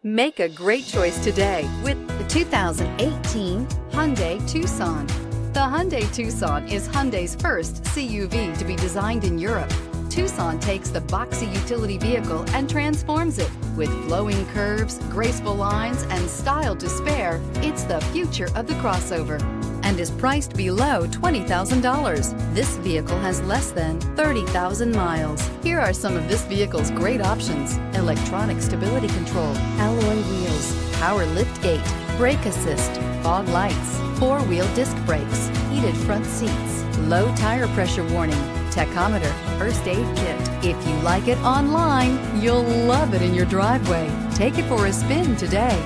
Make a great choice today with the 2018 Hyundai Tucson. The Hyundai Tucson is Hyundai's first CUV to be designed in Europe. Tucson takes the boxy utility vehicle and transforms it. With flowing curves, graceful lines, and style to spare, it's the future of the crossover and is priced below $20,000. This vehicle has less than 30,000 miles. Here are some of this vehicle's great options: electronic stability control, alloy wheels, power liftgate, brake assist, fog lights, four-wheel disc brakes, heated front seats, low tire pressure warning, tachometer, first aid kit. If you like it online, you'll love it in your driveway. Take it for a spin today.